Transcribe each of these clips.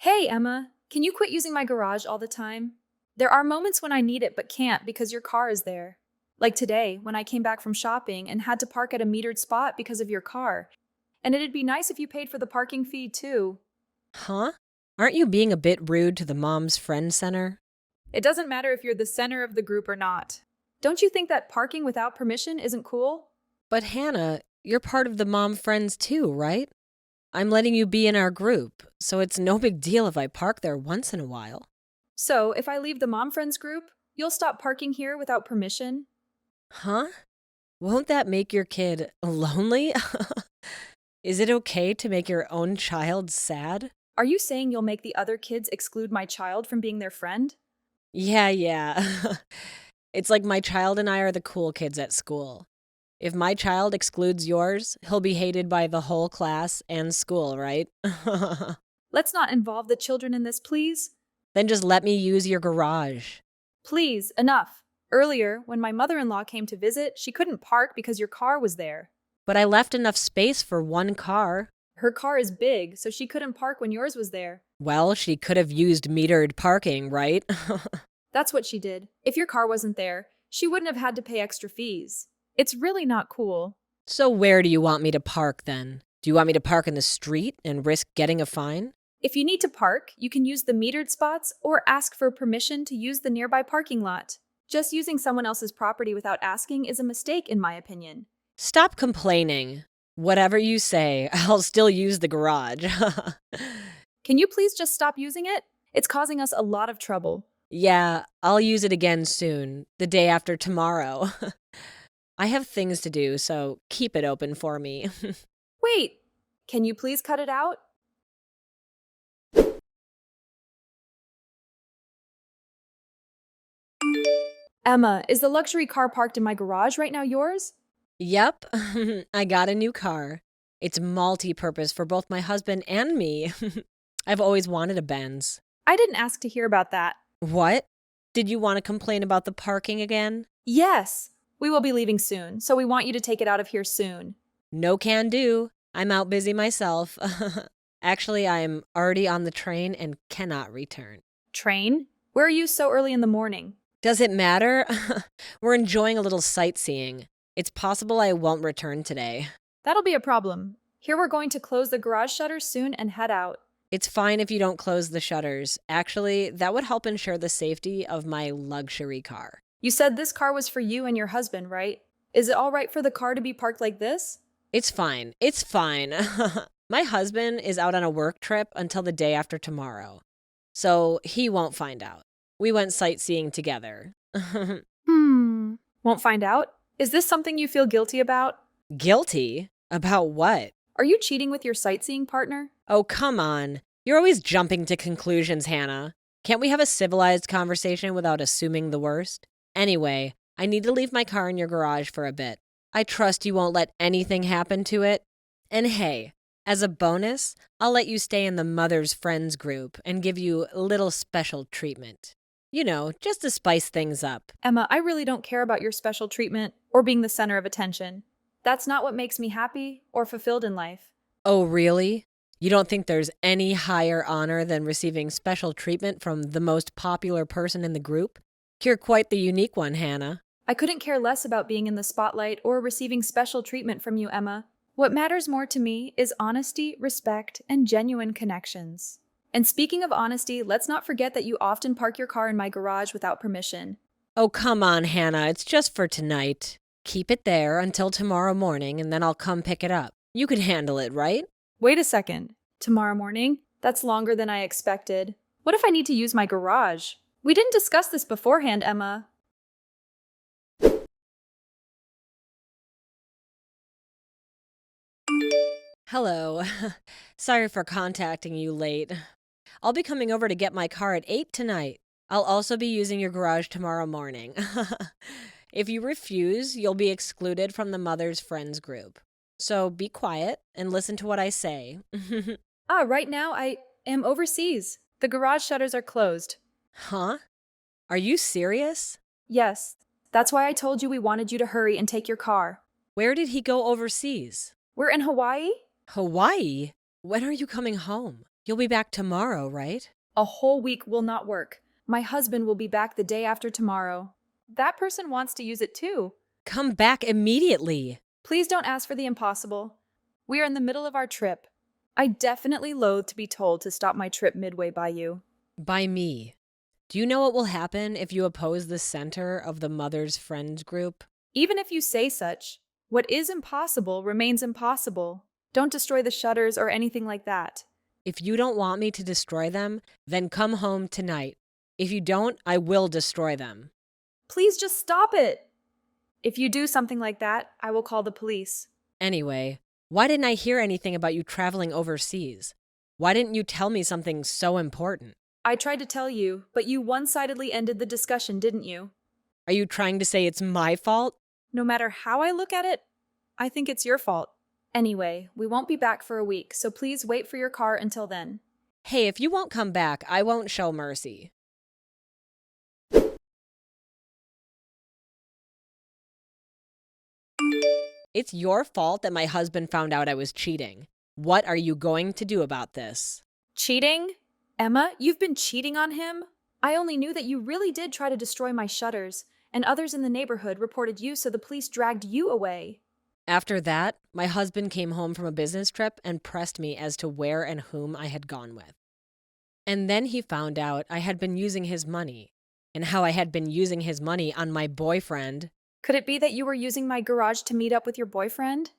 Hey, Emma, can you quit using my garage all the time? There are moments when I need it but can't because your car is there. Like today, when I came back from shopping and had to park at a metered spot because of your car. And it'd be nice if you paid for the parking fee too. Huh? Aren't you being a bit rude to the Mom's Friend Center? It doesn't matter if you're the center of the group or not. Don't you think that parking without permission isn't cool? But Hannah, you're part of the Mom Friends too, right? I'm letting you be in our group, so it's no big deal if I park there once in a while. So, if I leave the Mom Friends group, you'll stop parking here without permission? Huh? Won't that make your kid lonely? Is it okay to make your own child sad? Are you saying you'll make the other kids exclude my child from being their friend? Yeah. It's like my child and I are the cool kids at school. If my child excludes yours, he'll be hated by the whole class and school, right? Let's not involve the children in this, please. Then just let me use your garage. Please, enough. Earlier, when my mother in law came to visit, she couldn't park because your car was there. But I left enough space for one car. Her car is big, so she couldn't park when yours was there. Well, she could have used metered parking, right? That's what she did. If your car wasn't there, she wouldn't have had to pay extra fees. It's really not cool. So where do you want me to park then? Do you want me to park in the street and risk getting a fine? If you need to park, you can use the metered spots or ask for permission to use the nearby parking lot. Just using someone else's property without asking is a mistake, in my opinion. Stop complaining. Whatever you say, I'll still use the garage. Can you please just stop using it? It's causing us a lot of trouble. Yeah, I'll use it again soon, the day after tomorrow. I have things to do, so keep it open for me. Wait, can you please cut it out? Emma, is the luxury car parked in my garage right now yours? Yep, I got a new car. It's multi-purpose for both my husband and me. I've always wanted a Benz. I didn't ask to hear about that. What? Did you want to complain about the parking again? Yes, we will be leaving soon, so we want you to take it out of here soon. No can do. I'm out busy myself. Actually, I'm already on the train and cannot return. Train? Where are you so early in the morning? Does it matter? We're enjoying a little sightseeing. It's possible I won't return today. That'll be a problem. Here we're going to close the garage shutters soon and head out. It's fine if you don't close the shutters. Actually, that would help ensure the safety of my luxury car. You said this car was for you and your husband, right? Is it all right for the car to be parked like this? It's fine. It's fine. My husband is out on a work trip until the day after tomorrow, so he won't find out. We went sightseeing together. Won't find out? Is this something you feel guilty about? Guilty? About what? Are you cheating with your sightseeing partner? Oh, come on. You're always jumping to conclusions, Hannah. Can't we have a civilized conversation without assuming the worst? Anyway, I need to leave my car in your garage for a bit. I trust you won't let anything happen to it. And hey, as a bonus, I'll let you stay in the Mother's Friends group and give you a little special treatment. You know, just to spice things up. Emma, I really don't care about your special treatment or being the center of attention. That's not what makes me happy or fulfilled in life. Oh, really? You don't think there's any higher honor than receiving special treatment from the most popular person in the group? You're quite the unique one, Hannah. I couldn't care less about being in the spotlight or receiving special treatment from you, Emma. What matters more to me is honesty, respect, and genuine connections. And speaking of honesty, let's not forget that you often park your car in my garage without permission. Oh, come on, Hannah. It's just for tonight. Keep it there until tomorrow morning, and then I'll come pick it up. You can handle it, right? Wait a second. Tomorrow morning? That's longer than I expected. What if I need to use my garage? We didn't discuss this beforehand, Emma. Hello. Sorry for contacting you late. I'll be coming over to get my car at 8 tonight. I'll also be using your garage tomorrow morning. If you refuse, you'll be excluded from the Mother's Friends group. So be quiet and listen to what I say. Right now I am overseas. The garage shutters are closed. Huh? Are you serious? Yes, that's why I told you we wanted you to hurry and take your car. Where did he go overseas? We're in Hawaii? Hawaii? When are you coming home? You'll be back tomorrow, right? A whole week will not work. My husband will be back the day after tomorrow. That person wants to use it too. Come back immediately. Please don't ask for the impossible. We are in the middle of our trip. I definitely loathe to be told to stop my trip midway by you. By me. Do you know what will happen if you oppose the center of the mother's friends group? Even if you say such, what is impossible remains impossible. Don't destroy the shutters or anything like that. If you don't want me to destroy them, then come home tonight. If you don't, I will destroy them. Please just stop it. If you do something like that, I will call the police. Anyway, why didn't I hear anything about you traveling overseas? Why didn't you tell me something so important? I tried to tell you, but you one-sidedly ended the discussion, didn't you? Are you trying to say it's my fault? No matter how I look at it, I think it's your fault. Anyway, we won't be back for a week, so please wait for your car until then. Hey, if you won't come back, I won't show mercy. It's your fault that my husband found out I was cheating. What are you going to do about this? Cheating? Emma, you've been cheating on him? I only knew that you really did try to destroy my shutters, and others in the neighborhood reported you, so the police dragged you away. After that, my husband came home from a business trip and pressed me as to where and whom I had gone with. And then he found out I had been using his money, and how I had been using his money on my boyfriend. Could it be that you were using my garage to meet up with your boyfriend?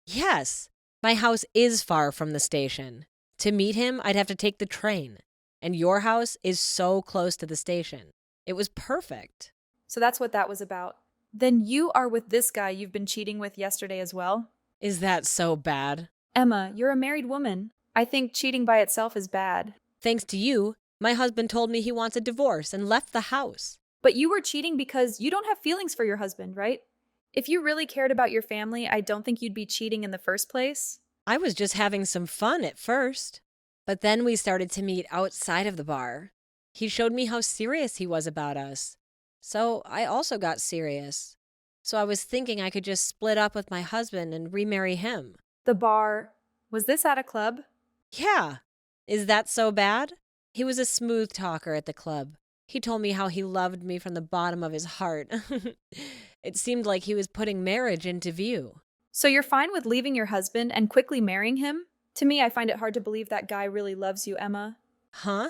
Yes, my house is far from the station. To meet him, I'd have to take the train, and your house is so close to the station. It was perfect. So that's what that was about. Then you are with this guy you've been cheating with yesterday as well? Is that so bad? Emma, you're a married woman. I think cheating by itself is bad. Thanks to you, my husband told me he wants a divorce and left the house. But you were cheating because you don't have feelings for your husband, right? If you really cared about your family, I don't think you'd be cheating in the first place. I was just having some fun at first. But then we started to meet outside of the bar. He showed me how serious he was about us. So I also got serious. So I was thinking I could just split up with my husband and remarry him. The bar. Was this at a club? Yeah. Is that so bad? He was a smooth talker at the club. He told me how he loved me from the bottom of his heart. It seemed like he was putting marriage into view. So you're fine with leaving your husband and quickly marrying him? To me, I find it hard to believe that guy really loves you, Emma. Huh?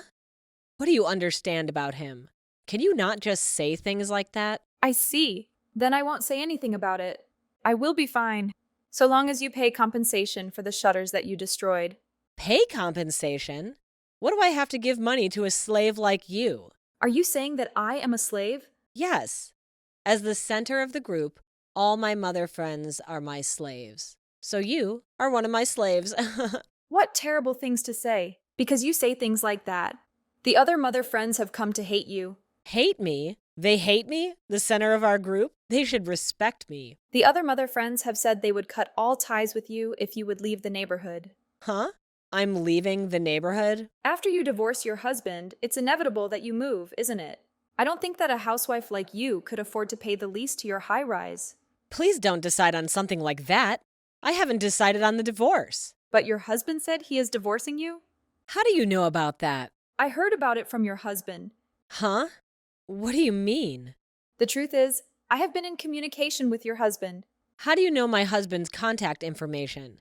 What do you understand about him? Can you not just say things like that? I see. Then I won't say anything about it. I will be fine, so long as you pay compensation for the shutters that you destroyed. Pay compensation? What do I have to give money to a slave like you? Are you saying that I am a slave? Yes. As the center of the group, all my mother friends are my slaves. So you are one of my slaves. What terrible things to say, because you say things like that. The other mother friends have come to hate you. Hate me? They hate me? The center of our group? They should respect me. The other mother friends have said they would cut all ties with you if you would leave the neighborhood. Huh? I'm leaving the neighborhood? After you divorce your husband, it's inevitable that you move, isn't it? I don't think that a housewife like you could afford to pay the lease to your high-rise. Please don't decide on something like that. I haven't decided on the divorce. But your husband said he is divorcing you? How do you know about that? I heard about it from your husband. Huh? What do you mean? The truth is, I have been in communication with your husband. How do you know my husband's contact information?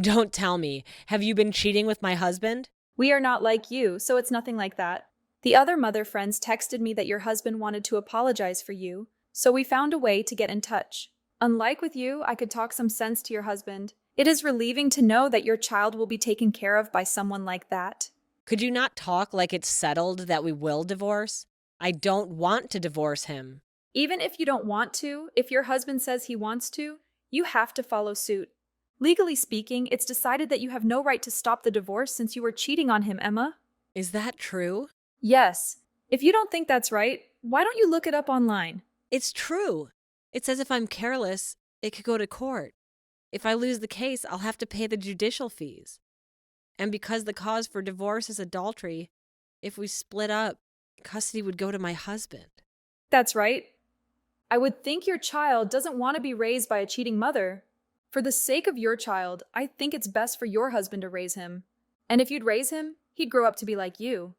Don't tell me. Have you been cheating with my husband? We are not like you, so it's nothing like that. The other mother friends texted me that your husband wanted to apologize for you, so we found a way to get in touch. Unlike with you, I could talk some sense to your husband. It is relieving to know that your child will be taken care of by someone like that. Could you not talk like it's settled that we will divorce? I don't want to divorce him. Even if you don't want to, if your husband says he wants to, you have to follow suit. Legally speaking, it's decided that you have no right to stop the divorce since you were cheating on him, Emma. Is that true? Yes. If you don't think that's right, why don't you look it up online? It's true. It says if I'm careless, it could go to court. If I lose the case, I'll have to pay the judicial fees. And because the cause for divorce is adultery, if we split up, custody would go to my husband. That's right. I would think your child doesn't want to be raised by a cheating mother. For the sake of your child, I think it's best for your husband to raise him. And if you'd raise him, he'd grow up to be like you.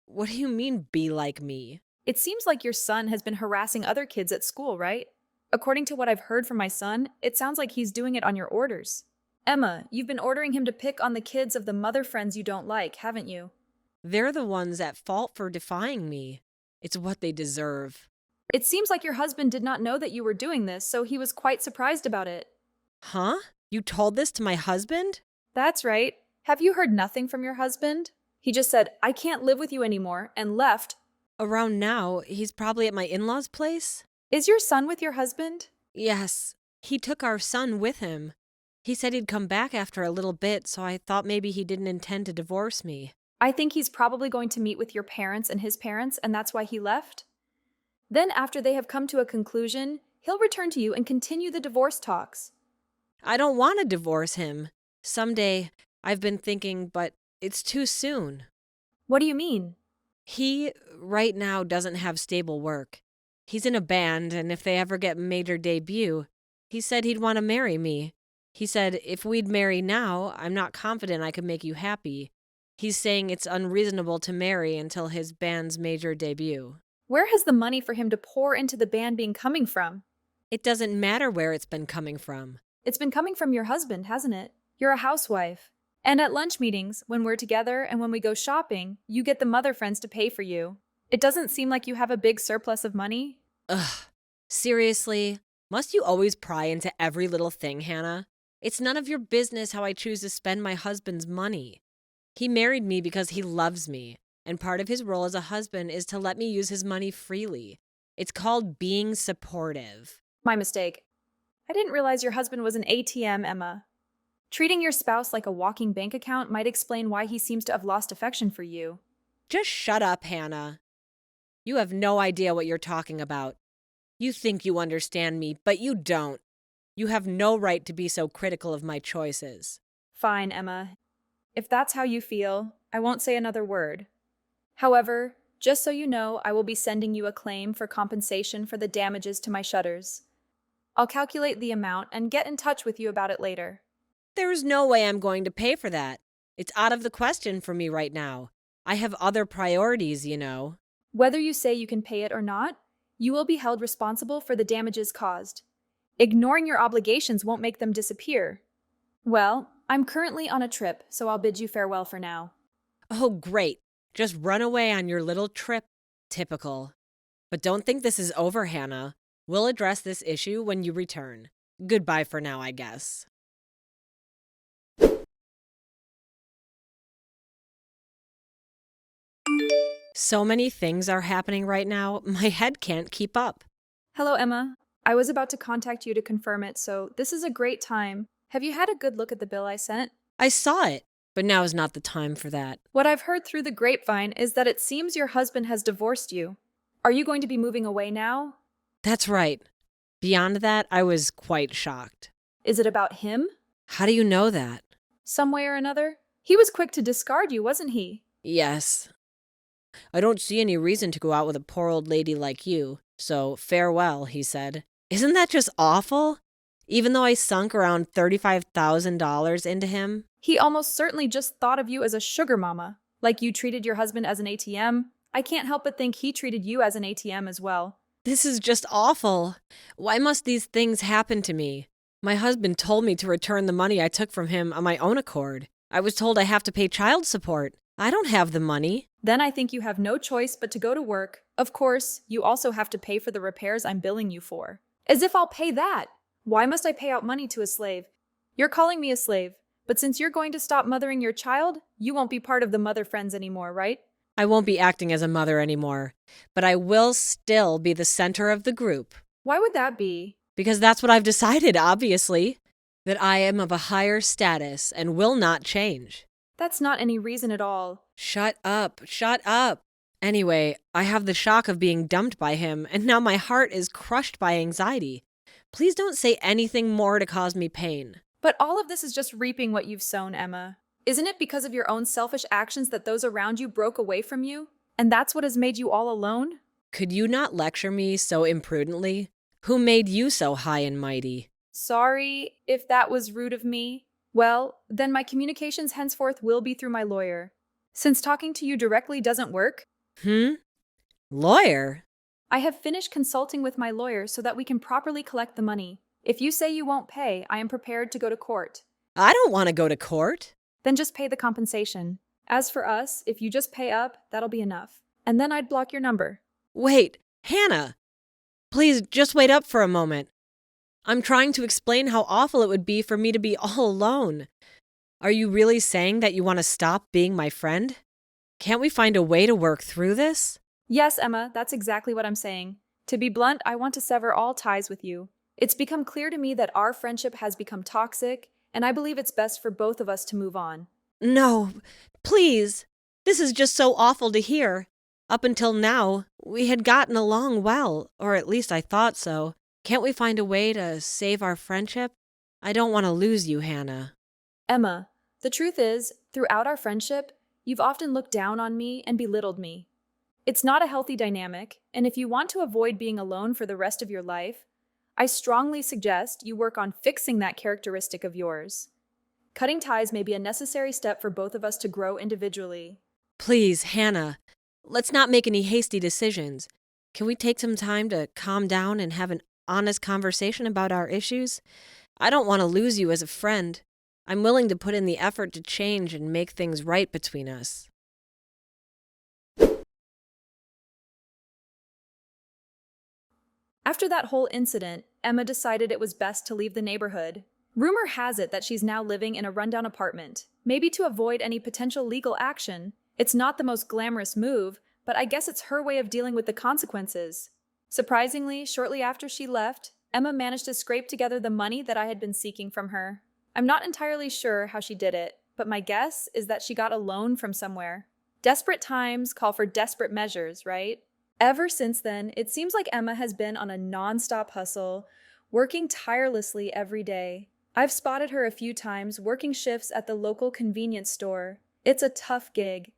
What do you mean, be like me? It seems like your son has been harassing other kids at school, right? According to what I've heard from my son, it sounds like he's doing it on your orders. Emma, you've been ordering him to pick on the kids of the mother friends you don't like, haven't you? They're the ones at fault for defying me. It's what they deserve. It seems like your husband did not know that you were doing this, so he was quite surprised about it. Huh? You told this to my husband? That's right. Have you heard nothing from your husband? He just said, I can't live with you anymore, and left. Around now, he's probably at my in-laws' place? Is your son with your husband? Yes. He took our son with him. He said he'd come back after a little bit, so I thought maybe he didn't intend to divorce me. I think he's probably going to meet with your parents and his parents, and that's why he left. Then, after they have come to a conclusion, he'll return to you and continue the divorce talks. I don't want to divorce him. Someday, I've been thinking, but it's too soon. What do you mean? He, right now, doesn't have stable work. He's in a band, and if they ever get major debut, he said he'd want to marry me. He said if we'd marry now, I'm not confident I could make you happy. He's saying it's unreasonable to marry until his band's major debut. Where has the money for him to pour into the band been coming from? It doesn't matter where it's been coming from. It's been coming from your husband, hasn't it? You're a housewife. And at lunch meetings, when we're together and when we go shopping, you get the mother friends to pay for you. It doesn't seem like you have a big surplus of money. Ugh. Seriously? Must you always pry into every little thing, Hannah? It's none of your business how I choose to spend my husband's money. He married me because he loves me, and part of his role as a husband is to let me use his money freely. It's called being supportive. My mistake. I didn't realize your husband was an ATM, Emma. Treating your spouse like a walking bank account might explain why he seems to have lost affection for you. Just shut up, Hannah. You have no idea what you're talking about. You think you understand me, but you don't. You have no right to be so critical of my choices. Fine, Emma. If that's how you feel, I won't say another word. However, just so you know, I will be sending you a claim for compensation for the damages to my shutters. I'll calculate the amount and get in touch with you about it later. There's no way I'm going to pay for that. It's out of the question for me right now. I have other priorities, you know. Whether you say you can pay it or not, you will be held responsible for the damages caused. Ignoring your obligations won't make them disappear. Well, I'm currently on a trip, so I'll bid you farewell for now. Oh, great. Just run away on your little trip. Typical. But don't think this is over, Hannah. We'll address this issue when you return. Goodbye for now, I guess. So many things are happening right now, my head can't keep up. Hello, Emma. I was about to contact you to confirm it, so this is a great time. Have you had a good look at the bill I sent? I saw it, but now is not the time for that. What I've heard through the grapevine is that it seems your husband has divorced you. Are you going to be moving away now? That's right. Beyond that, I was quite shocked. Is it about him? How do you know that? Some way or another? He was quick to discard you, wasn't he? Yes. I don't see any reason to go out with a poor old lady like you, so farewell, he said. Isn't that just awful? Even though I sunk around $35,000 into him? He almost certainly just thought of you as a sugar mama. Like you treated your husband as an ATM. I can't help but think he treated you as an ATM as well. This is just awful. Why must these things happen to me? My husband told me to return the money I took from him on my own accord. I was told I have to pay child support. I don't have the money. Then I think you have no choice but to go to work. Of course, you also have to pay for the repairs I'm billing you for. As if I'll pay that! Why must I pay out money to a slave? You're calling me a slave, but since you're going to stop mothering your child, you won't be part of the mother friends anymore, right? I won't be acting as a mother anymore, but I will still be the center of the group. Why would that be? Because that's what I've decided, obviously. That I am of a higher status and will not change. That's not any reason at all. Shut up, shut up. Anyway, I have the shock of being dumped by him, and now my heart is crushed by anxiety. Please don't say anything more to cause me pain. But all of this is just reaping what you've sown, Emma. Isn't it because of your own selfish actions that those around you broke away from you? And that's what has made you all alone? Could you not lecture me so imprudently? Who made you so high and mighty? Sorry if that was rude of me. Well, then my communications henceforth will be through my lawyer. Since talking to you directly doesn't work, Hmm? Lawyer? I have finished consulting with my lawyer so that we can properly collect the money. If you say you won't pay, I am prepared to go to court. I don't want to go to court. Then just pay the compensation. As for us, if you just pay up, that'll be enough. And then I'd block your number. Wait, Hannah. Please just wait up for a moment. I'm trying to explain how awful it would be for me to be all alone. Are you really saying that you want to stop being my friend? Can't we find a way to work through this? Yes, Emma, that's exactly what I'm saying. To be blunt, I want to sever all ties with you. It's become clear to me that our friendship has become toxic, and I believe it's best for both of us to move on. No, please. This is just so awful to hear. Up until now, we had gotten along well, or at least I thought so. Can't we find a way to save our friendship? I don't want to lose you, Hannah. Emma, the truth is, throughout our friendship, you've often looked down on me and belittled me. It's not a healthy dynamic, and if you want to avoid being alone for the rest of your life, I strongly suggest you work on fixing that characteristic of yours. Cutting ties may be a necessary step for both of us to grow individually. Please, Hannah, let's not make any hasty decisions. Can we take some time to calm down and have an honest conversation about our issues? I don't want to lose you as a friend. I'm willing to put in the effort to change and make things right between us. After that whole incident, Emma decided it was best to leave the neighborhood. Rumor has it that she's now living in a rundown apartment, maybe to avoid any potential legal action. It's not the most glamorous move, but I guess it's her way of dealing with the consequences. Surprisingly, shortly after she left, Emma managed to scrape together the money that I had been seeking from her. I'm not entirely sure how she did it, but my guess is that she got a loan from somewhere. Desperate times call for desperate measures, right? Ever since then, it seems like Emma has been on a non-stop hustle, working tirelessly every day. I've spotted her a few times working shifts at the local convenience store. It's a tough gig,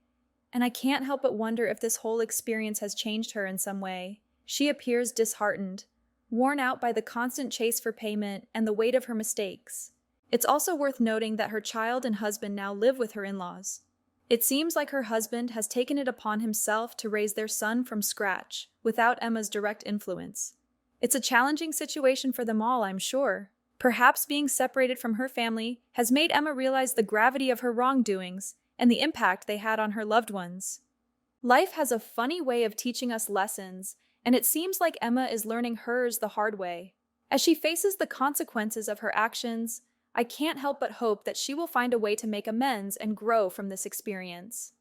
and I can't help but wonder if this whole experience has changed her in some way. She appears disheartened, worn out by the constant chase for payment and the weight of her mistakes. It's also worth noting that her child and husband now live with her in-laws. It seems like her husband has taken it upon himself to raise their son from scratch, without Emma's direct influence. It's a challenging situation for them all, I'm sure. Perhaps being separated from her family has made Emma realize the gravity of her wrongdoings and the impact they had on her loved ones. Life has a funny way of teaching us lessons, and it seems like Emma is learning hers the hard way. As she faces the consequences of her actions, I can't help but hope that she will find a way to make amends and grow from this experience.